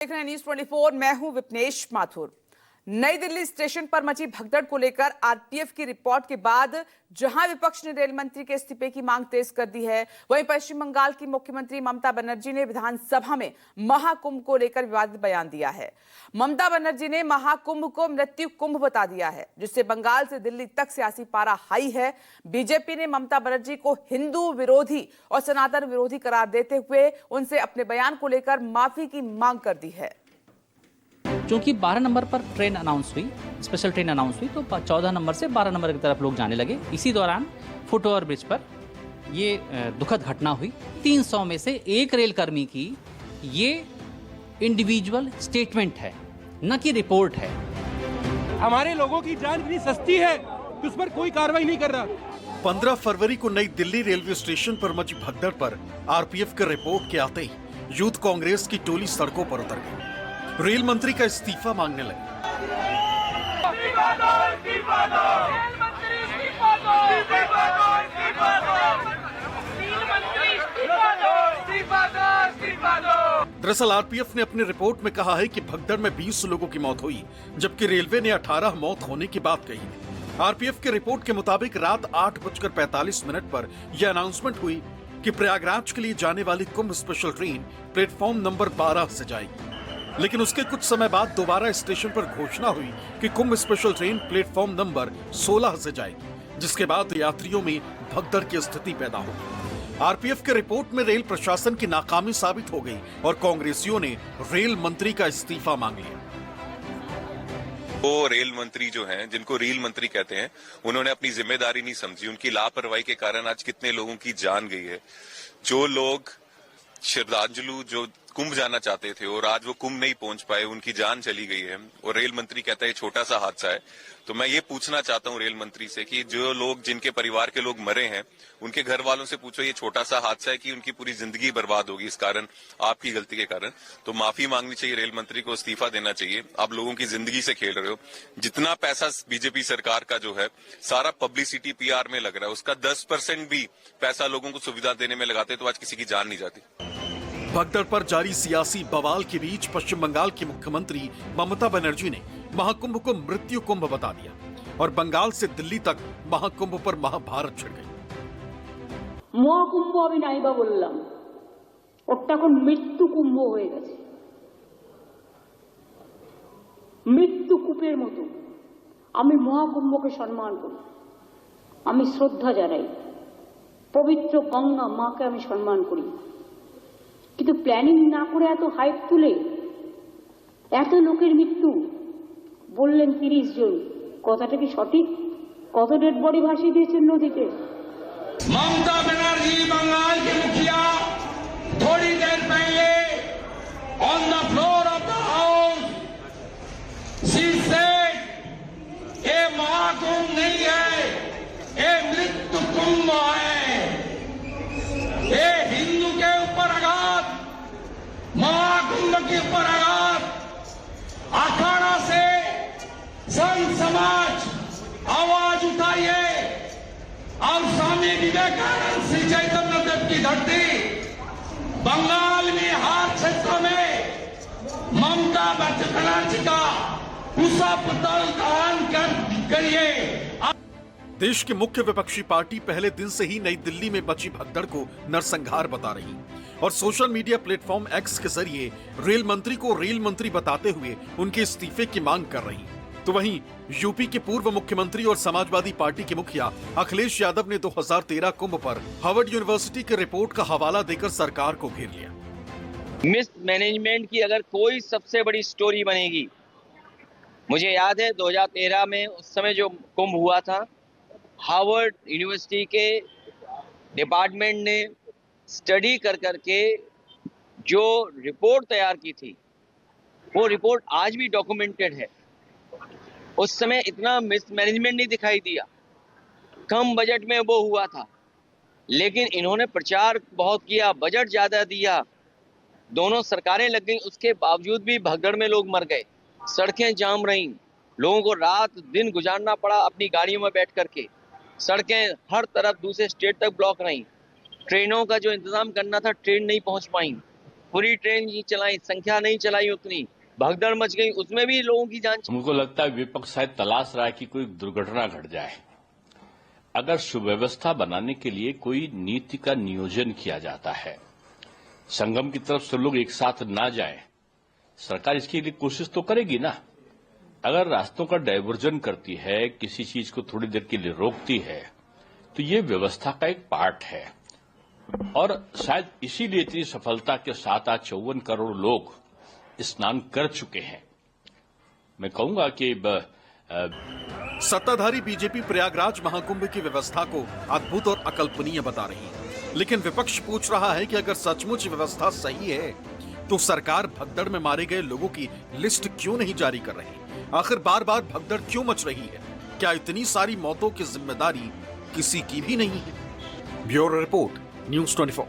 देख रहे हैं न्यूज़ 24। मैं हूं विपनेश माथुर। नई दिल्ली स्टेशन पर मची भगदड़ को लेकर आरपीएफ की रिपोर्ट के बाद जहां विपक्ष ने रेल मंत्री के इस्तीफे की मांग तेज कर दी है, वहीं पश्चिम बंगाल की मुख्यमंत्री ममता बनर्जी ने विधानसभा में महाकुंभ को लेकर विवादित बयान दिया है। ममता बनर्जी ने महाकुंभ को मृत्यु कुंभ बता दिया है, जिससे बंगाल से दिल्ली तक सियासी पारा हाई है। बीजेपी ने ममता बनर्जी को हिंदू विरोधी और सनातन विरोधी करार देते हुए उनसे अपने बयान को लेकर माफी की मांग कर दी है। क्योंकि 12 नंबर पर ट्रेन अनाउंस हुई, स्पेशल ट्रेन अनाउंस हुई, तो 14 नंबर से 12 नंबर की तरफ लोग जाने लगे। इसी दौरान फुट ओवर ब्रिज पर ये दुखद घटना हुई। 300 में से एक रेलकर्मी की ये इंडिविजुअल स्टेटमेंट है, न कि रिपोर्ट है। हमारे लोगों की जान इतनी सस्ती है कि उस पर कोई कार्रवाई नहीं कर रहा। 15 फरवरी को नई दिल्ली रेलवे स्टेशन पर मची भगदड़ पर आरपीएफ के रिपोर्ट के आते ही यूथ कांग्रेस की टोली सड़कों पर उतर गई। रेल मंत्री का इस्तीफा मांगने लगे। दरअसल आरपीएफ ने अपनी रिपोर्ट में कहा है कि भगदड़ में 20 लोगों की मौत हुई, जबकि रेलवे ने 18 मौत होने की बात कही है। आरपीएफ के रिपोर्ट के मुताबिक रात 8:45 पर यह अनाउंसमेंट हुई कि प्रयागराज के लिए जाने वाली कुंभ स्पेशल ट्रेन प्लेटफॉर्म नंबर 12 से जाएगी। लेकिन उसके कुछ समय बाद दोबारा स्टेशन पर घोषणा हुई कि कुंभ स्पेशल ट्रेन प्लेटफॉर्म नंबर 16 से जाएगी, जिसके बाद यात्रियों में भगदड़ की स्थिति पैदा हो गई। आरपीएफ के रिपोर्ट में रेल प्रशासन की नाकामी साबित हो गई और कांग्रेसियों ने रेल मंत्री का इस्तीफा मांग लिया। वो रेल मंत्री जो हैं, जिनको रेल मंत्री कहते हैं, उन्होंने अपनी जिम्मेदारी नहीं समझी। उनकी लापरवाही के कारण आज कितने लोगों की जान गई है। जो लोग श्रद्धांजलि जो कुंभ जाना चाहते थे और आज वो कुंभ नहीं पहुंच पाए, उनकी जान चली गई है और रेल मंत्री कहता है छोटा सा हादसा है। तो मैं ये पूछना चाहता हूं रेल मंत्री से कि जो लोग, जिनके परिवार के लोग मरे हैं, उनके घर वालों से पूछो ये छोटा सा हादसा है कि उनकी पूरी जिंदगी बर्बाद होगी इस कारण, आपकी गलती के कारण। तो माफी मांगनी चाहिए रेल मंत्री को, इस्तीफा देना चाहिए। आप लोगों की जिंदगी से खेल रहे हो। जितना पैसा बीजेपी सरकार का जो है सारा पब्लिसिटी पीआर में लग रहा है, उसका 10% भी पैसा लोगों को सुविधा देने में लगाते तो आज किसी की जान नहीं जाती। भगदड़ पर जारी सियासी बवाल के बीच पश्चिम बंगाल की मुख्यमंत्री ममता बनर्जी ने महाकुंभ को मृत्यु कुंभ बता दिया और बंगाल से दिल्ली तक महाकुंभ पर महाभारत छिड़ गई। মহাকুম্ভ আমি নাইবা বললাম, ওটা এখন মৃত্যু কুম্ভ হয়ে গেছে। মৃত্যু কূপের মতো আমি মহাকুম্ভকে সম্মান করি, আমি শ্রদ্ধা জানাই, পবিত্র গঙ্গা মাকে আমি সম্মান করি। কিন্তু প্ল্যানিং না করে এত হাইপ তুলে এত লোকের মৃত্যু বললেন 30 জন, কথাটা কি সঠিক? কত ডেড বডি ভাসিয়ে দিয়েছেন নদীতে? ममता बनर्जी बंगाल के मुखिया थोड़ी देर पहले on the floor of the house she said ये महाकुंभ नहीं है, ये मृत्यु कुंभ है। ये हिंदू के ऊपर आघात, महाकुंभ के ऊपर आघात। अखाड़ा से संत समाज आवाज उठाइए और स्वामी विवेकानंद श्री चैतन्य देव की धरती बंगाल में हर क्षेत्र में ममता बनर्जी का पुष्प दल दान करिए। देश की मुख्य विपक्षी पार्टी पहले दिन से ही नई दिल्ली में बची भगदड़ को नरसंहार बता रही और सोशल मीडिया प्लेटफॉर्म एक्स के जरिए रेल मंत्री को रेल मंत्री बताते हुए उनके इस्तीफे की मांग कर रही। तो वहीं यूपी के पूर्व मुख्यमंत्री और समाजवादी पार्टी के मुखिया अखिलेश यादव ने 2013 कुंभ पर हार्वर्ड यूनिवर्सिटी के रिपोर्ट का हवाला देकर सरकार को घेर लिया। मिस मैनेजमेंट की अगर कोई सबसे बड़ी स्टोरी बनेगी, मुझे याद है 2013 में उस समय जो कुंभ हुआ था, हार्वर्ड यूनिवर्सिटी के डिपार्टमेंट ने स्टडी कर करके जो रिपोर्ट तैयार की थी, वो रिपोर्ट आज भी डॉक्यूमेंटेड है। उस समय इतना मिसमैनेजमेंट नहीं दिखाई दिया, कम बजट में वो हुआ था, लेकिन इन्होंने प्रचार बहुत किया, बजट ज्यादा दिया, दोनों सरकारें लग गई, उसके बावजूद भी भगदड़ में लोग मर गए, सड़कें जाम रहीं, लोगों को रात दिन गुजारना पड़ा अपनी गाड़ियों में बैठ करके, सड़कें हर तरफ दूसरे स्टेट तक ब्लॉक रहीं, ट्रेनों का जो इंतजाम करना था ट्रेन नहीं पहुंच पाई, पूरी ट्रेन ही चलाई, संख्या नहीं चलाई उतनी, भगदड़ मच गई, उसमें भी लोगों की जान। मुझको लगता है विपक्ष शायद तलाश रहा है कि कोई दुर्घटना घट जाए। अगर सुव्यवस्था बनाने के लिए कोई नीति का नियोजन किया जाता है, संगम की तरफ से लोग एक साथ ना जाए, सरकार इसके लिए कोशिश तो करेगी ना। अगर रास्तों का डायवर्जन करती है, किसी चीज को थोड़ी देर के लिए रोकती है, तो ये व्यवस्था का एक पार्ट है। और शायद इसीलिए इतनी सफलता के साथ आज 54 करोड़ लोग स्नान कर चुके हैं। मैं कहूंगा कि सत्ताधारी बीजेपी प्रयागराज महाकुंभ की व्यवस्था को अद्भुत और अकल्पनीय बता रही है, लेकिन विपक्ष पूछ रहा है कि अगर सचमुच व्यवस्था सही है तो सरकार भगदड़ में मारे गए लोगों की लिस्ट क्यों नहीं जारी कर रही? आखिर बार बार भगदड़ क्यों मच रही है? क्या इतनी सारी मौतों की जिम्मेदारी किसी की भी नहीं है? Bureau report, news 24।